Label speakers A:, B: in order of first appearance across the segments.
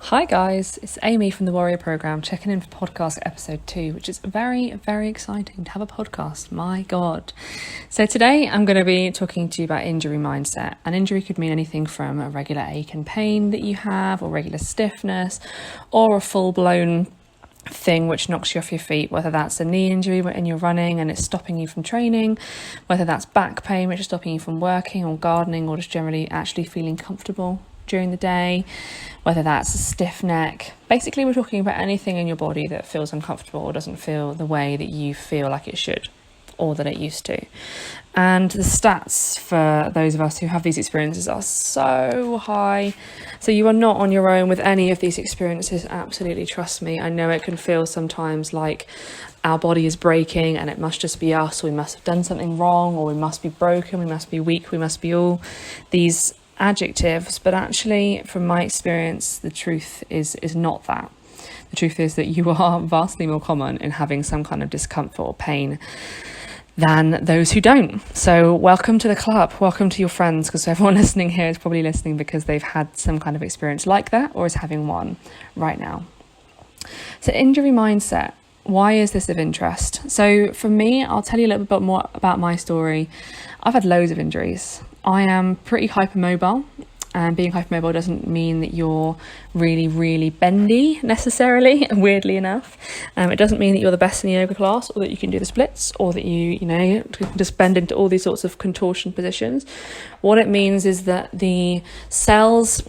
A: Hi guys, it's Amy from the Warrior Programme checking in for podcast episode 2, which is very, very exciting to have a podcast, my god. So today I'm going to be talking to you about injury mindset, and injury could mean anything from a regular ache and pain that you have, or regular stiffness, or a full-blown thing which knocks you off your feet, whether that's a knee injury and you're running and it's stopping you from training, whether that's back pain which is stopping you from working or gardening, or just generally actually feeling comfortable during the day, whether that's a stiff neck. Basically, we're talking about anything in your body that feels uncomfortable or doesn't feel the way that you feel like it should or that it used to. And the stats for those of us who have these experiences are so high. So you are not on your own with any of these experiences, absolutely, trust me. I know it can feel sometimes like our body is breaking and it must just be us, or we must have done something wrong, or we must be broken, we must be weak, we must be all these adjectives, but actually from my experience the truth is not that. The truth is that you are vastly more common in having some kind of discomfort or pain than those who don't. So welcome to the club, welcome to your friends, because everyone listening here is probably listening because they've had some kind of experience like that or is having one right now. So injury mindset, why is this of interest? So for me, I'll tell you a little bit more about my story. I've had loads of injuries. I am pretty hypermobile, and being hypermobile doesn't mean that you're really, really bendy necessarily, weirdly enough. It doesn't mean that you're the best in the yoga class, or that you can do the splits, or that you can just bend into all these sorts of contortion positions. What it means is that the cells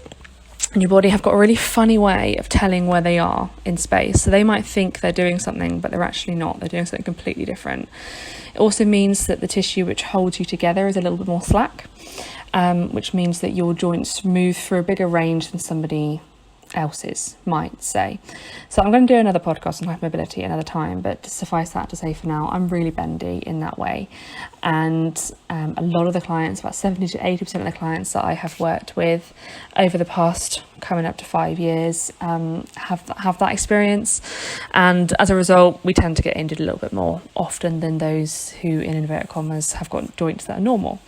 A: in your body have got a really funny way of telling where they are in space. So they might think they're doing something, but they're actually not. They're doing something completely different. It also means that the tissue which holds you together is a little bit more slack, which means that your joints move through a bigger range than somebody else's might say. So I'm going to do another podcast on hypermobility another time, but to suffice that to say for now, I'm really bendy in that way. And a lot of the clients, about 70 to 80% of the clients that I have worked with over the past coming up to 5 years have that experience, and as a result we tend to get injured a little bit more often than those who, in inverted commas, have got joints that are normal.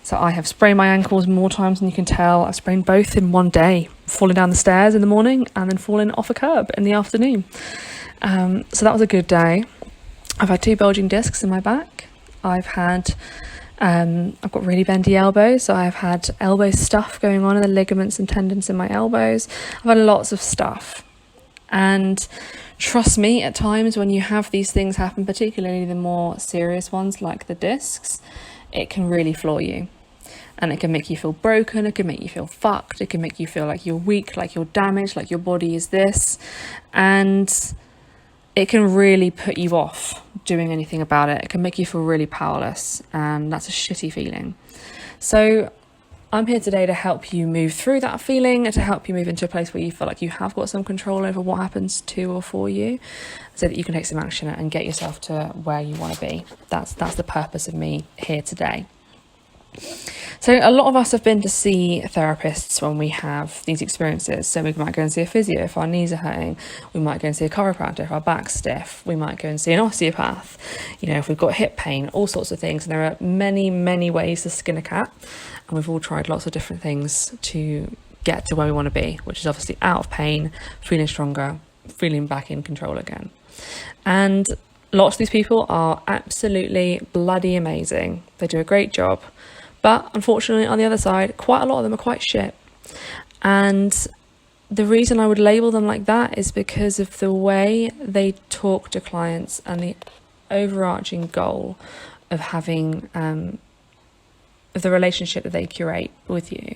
A: So I have sprained my ankles more times than you can tell. I've sprained both in one day, falling down the stairs in the morning and then falling off a curb in the afternoon. So that was a good day. I've had 2 bulging discs in my back. I've got really bendy elbows, so I've had elbow stuff going on in the ligaments and tendons in my elbows. I've had lots of stuff. And trust me, at times when you have these things happen, particularly the more serious ones like the discs, it can really floor you. And it can make you feel broken, it can make you feel fucked, it can make you feel like you're weak, like you're damaged, like your body is this. And it can really put you off doing anything about it. It can make you feel really powerless, and that's a shitty feeling. So I'm here today to help you move through that feeling, and to help you move into a place where you feel like you have got some control over what happens to or for you, so that you can take some action and get yourself to where you want to be. That's the purpose of me here today. So a lot of us have been to see therapists when we have these experiences. So we might go and see a physio if our knees are hurting. We might go and see a chiropractor if our back's stiff. We might go and see an osteopath, if we've got hip pain, all sorts of things. And there are many, many ways to skin a cat. And we've all tried lots of different things to get to where we want to be, which is obviously out of pain, feeling stronger, feeling back in control again. And lots of these people are absolutely bloody amazing. They do a great job. But unfortunately, on the other side, quite a lot of them are quite shit. And the reason I would label them like that is because of the way they talk to clients and the overarching goal of having of the relationship that they curate with you.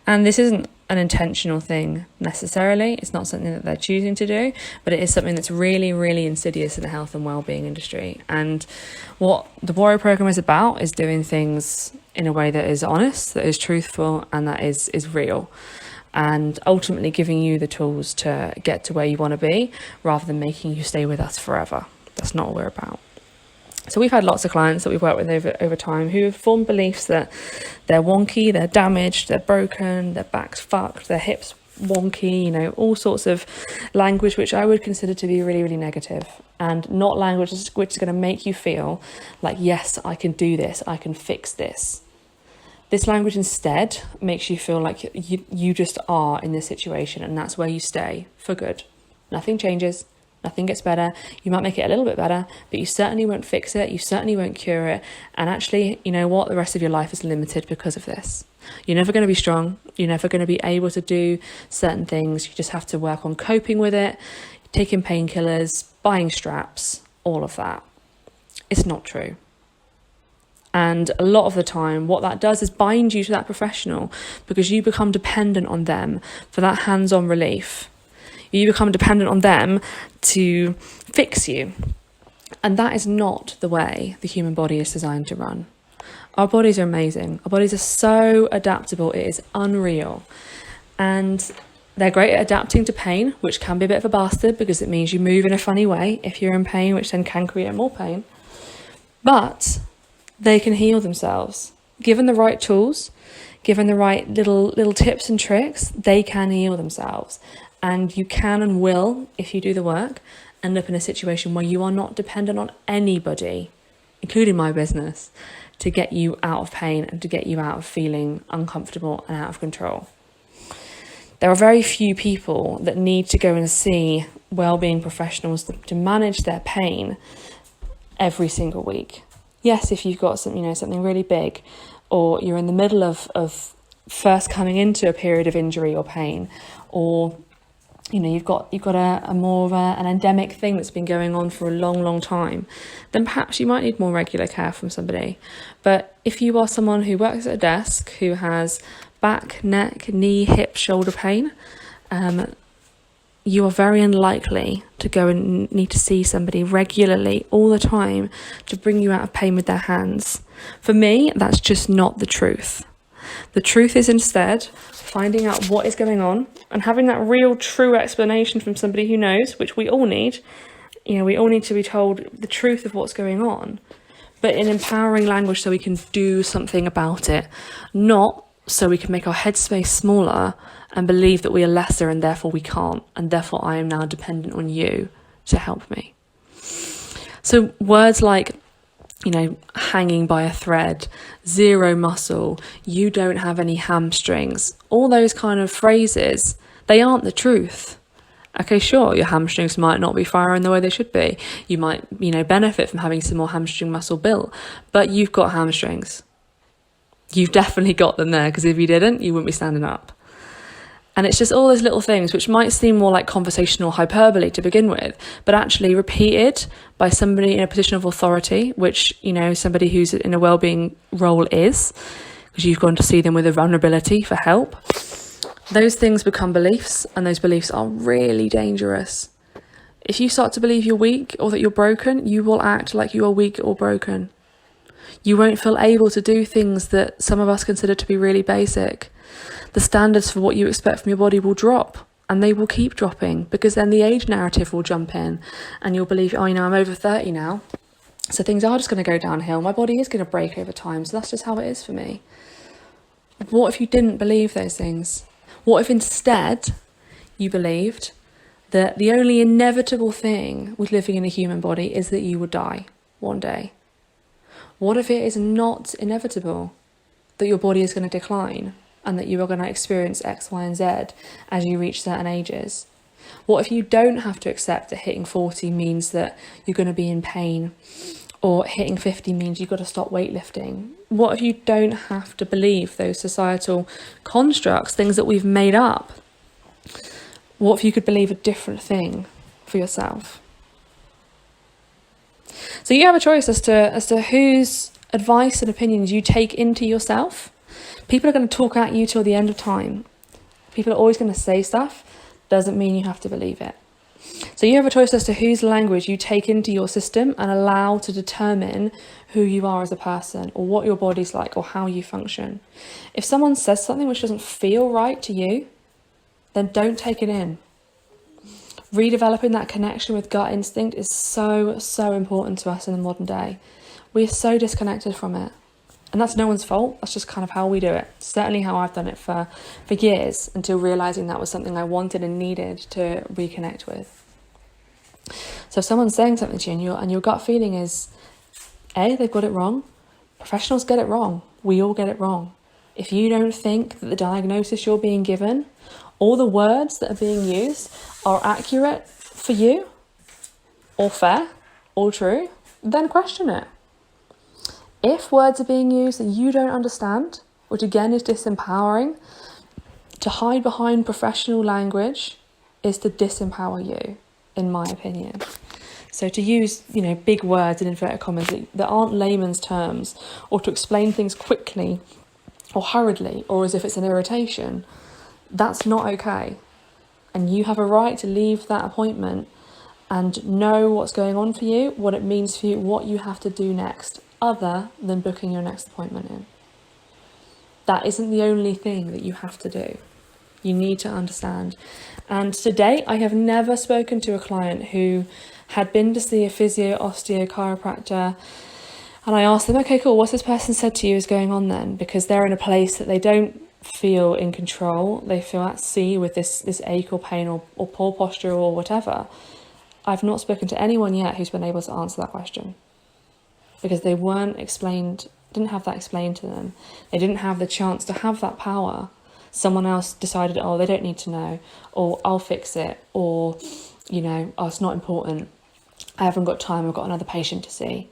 A: And this isn't an intentional thing necessarily. It's not something that they're choosing to do, but it is something that's really, really insidious in the health and well-being industry. And what the Warrior Programme is about is doing things in a way that is honest, that is truthful, and that is real, and ultimately giving you the tools to get to where you want to be, rather than making you stay with us forever. That's not what we're about. So we've had lots of clients that we've worked with over time who have formed beliefs that they're wonky, they're damaged, they're broken, their back's fucked, their hips wonky, all sorts of language which I would consider to be really, really negative, and not language which is going to make you feel like, yes, I can do this, I can fix this. This language instead makes you feel like you just are in this situation, and that's where you stay for good. Nothing changes, nothing gets better. You might make it a little bit better, but you certainly won't fix it, you certainly won't cure it. And actually, you know what? The rest of your life is limited because of this. You're never going to be strong, you're never going to be able to do certain things. You just have to work on coping with it, taking painkillers, buying straps, all of that. It's not true. And a lot of the time, what that does is bind you to that professional, because you become dependent on them for that hands-on relief. You become dependent on them to fix you. And that is not the way the human body is designed to run. Our bodies are amazing. Our bodies are so adaptable. It is unreal. And they're great at adapting to pain, which can be a bit of a bastard because it means you move in a funny way if you're in pain, which then can create more pain. But they can heal themselves. Given the right tools, given the right little tips and tricks, they can heal themselves. And you can and will, if you do the work, end up in a situation where you are not dependent on anybody, including my business, to get you out of pain and to get you out of feeling uncomfortable and out of control. There are very few people that need to go and see wellbeing professionals to manage their pain every single week. Yes, if you've got something really big, or you're in the middle of first coming into a period of injury or pain, or you've got a more of an endemic thing that's been going on for a long time, then perhaps you might need more regular care from somebody. But if you are someone who works at a desk, who has back, neck, knee, hip, shoulder pain, you are very unlikely to go and need to see somebody regularly all the time to bring you out of pain with their hands. For me, that's just not the truth. The truth is instead finding out what is going on and having that real true explanation from somebody who knows, which we all need. We all need to be told the truth of what's going on, but in empowering language so we can do something about it, not so we can make our headspace smaller and believe that we are lesser and therefore we can't, and therefore I am now dependent on you to help me. So words like, hanging by a thread, zero muscle, you don't have any hamstrings, all those kind of phrases, they aren't the truth. Okay, sure, your hamstrings might not be firing the way they should be. You might, benefit from having some more hamstring muscle built, but you've got hamstrings. You've definitely got them there, because if you didn't, you wouldn't be standing up. And it's just all those little things which might seem more like conversational hyperbole to begin with, but actually repeated by somebody in a position of authority, which, somebody who's in a wellbeing role is, because you've gone to see them with a vulnerability for help. Those things become beliefs, and those beliefs are really dangerous. If you start to believe you're weak or that you're broken, you will act like you are weak or broken. You won't feel able to do things that some of us consider to be really basic. The standards for what you expect from your body will drop, and they will keep dropping, because then the age narrative will jump in and you'll believe, I'm over 30 now, so things are just going to go downhill. My body is going to break over time, so that's just how it is for me. What if you didn't believe those things? What if instead you believed that the only inevitable thing with living in a human body is that you would die one day? What if it is not inevitable that your body is going to decline and that you are going to experience X, Y, and Z as you reach certain ages? What if you don't have to accept that hitting 40 means that you're going to be in pain, or hitting 50 means you've got to stop weightlifting? What if you don't have to believe those societal constructs, things that we've made up? What if you could believe a different thing for yourself? So you have a choice as to whose advice and opinions you take into yourself. People are going to talk at you till the end of time. People are always going to say stuff. Doesn't mean you have to believe it. So you have a choice as to whose language you take into your system and allow to determine who you are as a person, or what your body's like, or how you function. If someone says something which doesn't feel right to you, then don't take it in. Redeveloping that connection with gut instinct is so important to us in the modern day. We are so disconnected from it. And that's no one's fault. That's just kind of how we do it. Certainly how I've done it for years, until realising that was something I wanted and needed to reconnect with. So if someone's saying something to you and your gut feeling is, A, they've got it wrong. Professionals get it wrong. We all get it wrong. If you don't think that the diagnosis you're being given or the words that are being used are accurate for you, or fair, or true, then question it. If words are being used that you don't understand, which again is disempowering, to hide behind professional language is to disempower you, in my opinion. So to use, big words in inverted commas that aren't layman's terms, or to explain things quickly or hurriedly, or as if it's an irritation, that's not okay. And you have a right to leave that appointment and know what's going on for you, what it means for you, what you have to do next, other than booking your next appointment in. That isn't the only thing that you have to do. You need to understand. And to date, I have never spoken to a client who had been to see a physio, osteo, chiropractor, and I asked them, okay, cool, what's this person said to you is going on then? Because they're in a place that they don't feel in control. They feel at sea with this ache or pain or poor posture or whatever. I've not spoken to anyone yet who's been able to answer that question, because they didn't have that explained to them. They didn't have the chance to have that power. Someone else decided, oh, they don't need to know, or I'll fix it, or, oh, it's not important. I haven't got time, I've got another patient to see.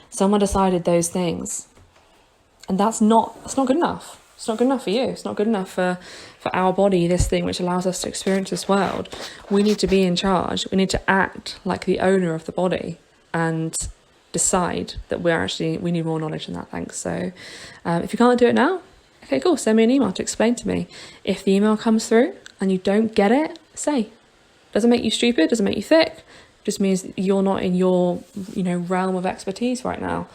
A: Someone decided those things. And that's not good enough. It's not good enough for you. It's not good enough for our body, this thing which allows us to experience this world. We need to be in charge. We need to act like the owner of the body and decide that we need more knowledge than that, thanks. So if you can't do it now, okay, cool, send me an email to explain to me. If the email comes through and you don't get it, say. Doesn't make you stupid, doesn't make you thick, just means you're not in your realm of expertise right now.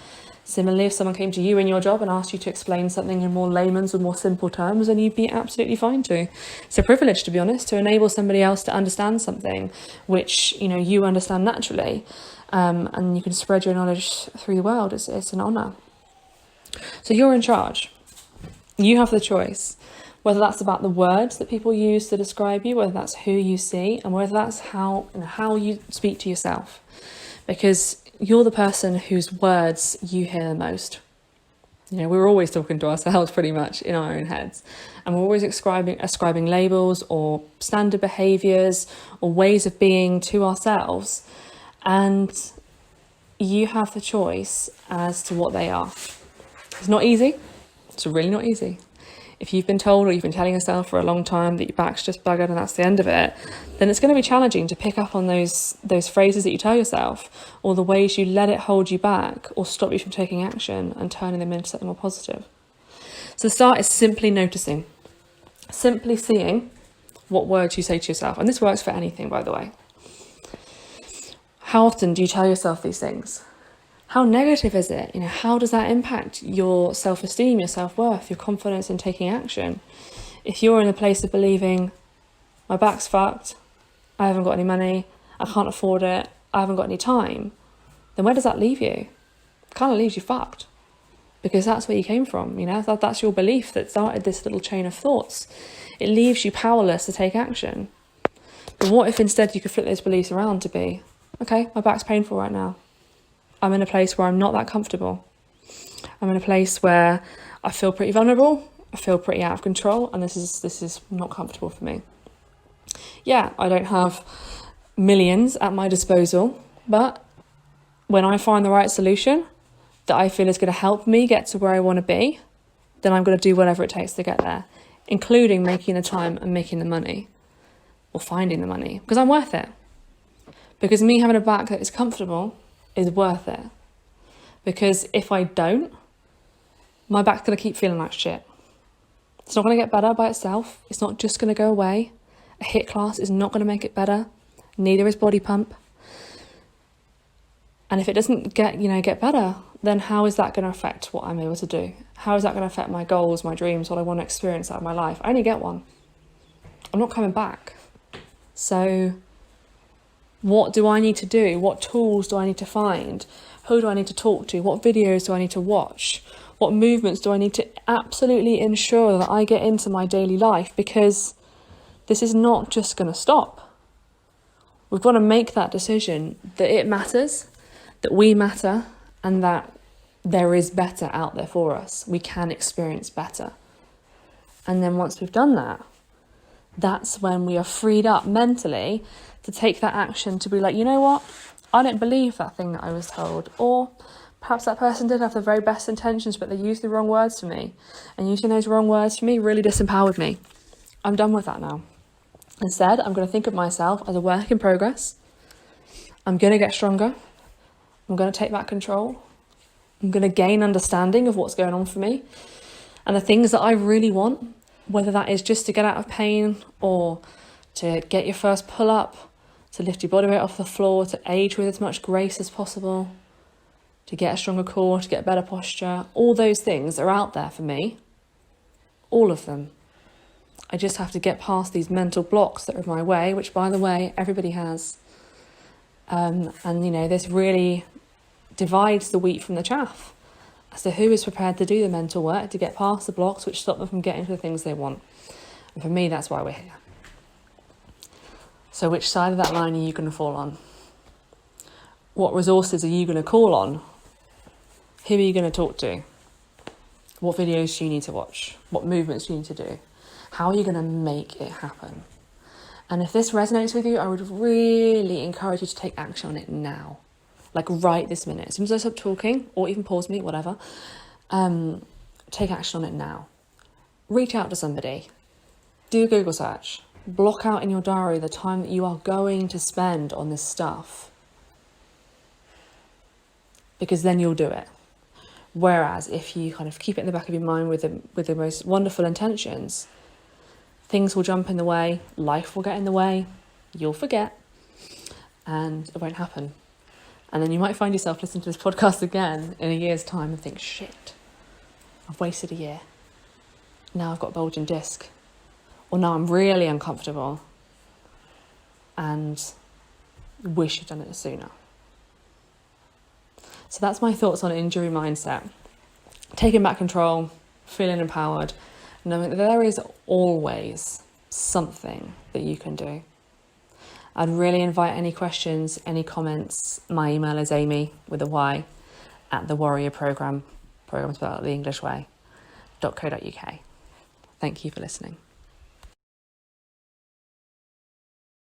A: Similarly, if someone came to you in your job and asked you to explain something in more layman's or more simple terms, then you'd be absolutely fine to. It's a privilege, to be honest, to enable somebody else to understand something which you understand naturally, and you can spread your knowledge through the world. It's an honour. So you're in charge. You have the choice, whether that's about the words that people use to describe you, whether that's who you see, and whether that's how you speak to yourself. Because you're the person whose words you hear the most. We're always talking to ourselves pretty much in our own heads. And we're always ascribing labels or standard behaviours or ways of being to ourselves. And you have the choice as to what they are. It's not easy. It's really not easy. If you've been told, or you've been telling yourself for a long time that your back's just buggered and that's the end of it, then it's going to be challenging to pick up on those phrases that you tell yourself, or the ways you let it hold you back or stop you from taking action and turning them into something more positive. So the start is simply noticing, simply seeing what words you say to yourself. And this works for anything, by the way. How often do you tell yourself these things? How negative is it? How does that impact your self-esteem, your self-worth, your confidence in taking action? If you're in a place of believing, my back's fucked, I haven't got any money, I can't afford it, I haven't got any time, then where does that leave you? It kind of leaves you fucked. Because that's where you came from, that's your belief that started this little chain of thoughts. It leaves you powerless to take action. But what if instead you could flip those beliefs around to be, okay, my back's painful right now. I'm in a place where I'm not that comfortable. I'm in a place where I feel pretty vulnerable, I feel pretty out of control, and this is not comfortable for me. Yeah, I don't have millions at my disposal, but when I find the right solution that I feel is going to help me get to where I want to be, then I'm going to do whatever it takes to get there, including making the time and making the money, or finding the money, because I'm worth it. Because me having a back that is comfortable is worth it. Because if I don't, my back's going to keep feeling like shit. It's not going to get better by itself. It's not just going to go away. A HIIT class is not going to make it better. Neither is body pump. And if it doesn't get better, then how is that going to affect what I'm able to do? How is that going to affect my goals, my dreams, what I want to experience out of my life? I only get one. I'm not coming back. So what do I need to do? What tools do I need to find? Who do I need to talk to? What videos do I need to watch? What movements do I need to absolutely ensure that I get into my daily life? Because this is not just going to stop. We've got to make that decision that it matters, that we matter, and that there is better out there for us. We can experience better. And then once we've done that, that's when we are freed up mentally to take that action, to be like, you know what? I don't believe that thing that I was told. Or perhaps that person did have the very best intentions, but they used the wrong words for me. And using those wrong words for me really disempowered me. I'm done with that now. Instead, I'm going to think of myself as a work in progress. I'm going to get stronger. I'm going to take back control. I'm going to gain understanding of what's going on for me. And the things that I really want, whether that is just to get out of pain or to get your first pull up, to lift your body weight off the floor, to age with as much grace as possible, to get a stronger core, to get better posture, all those things are out there for me. All of them. I just have to get past these mental blocks that are in my way, which, by the way, everybody has. And, this really divides the wheat from the chaff. So who is prepared to do the mental work to get past the blocks which stop them from getting to the things they want? And for me, that's why we're here. So which side of that line are you going to fall on? What resources are you going to call on? Who are you going to talk to? What videos do you need to watch? What movements do you need to do? How are you going to make it happen? And if this resonates with you, I would really encourage you to take action on it now. Like right this minute. As soon as I stop talking, or even pause me, whatever, take action on it now. Reach out to somebody. Do a Google search. Block out in your diary the time that you are going to spend on this stuff. Because then you'll do it. Whereas if you kind of keep it in the back of your mind with the most wonderful intentions, things will jump in the way, life will get in the way, you'll forget, and it won't happen. And then you might find yourself listening to this podcast again in a year's time and think, shit, I've wasted a year. Now I've got a bulging disc. Or now I'm really uncomfortable and wish you'd done it sooner. So that's my thoughts on injury mindset. Taking back control, feeling empowered, knowing that there is always something that you can do. I'd really invite any questions, any comments. My email is Amy with a Y at the Warrior Program spelled the English way, .co.uk. Thank you for listening.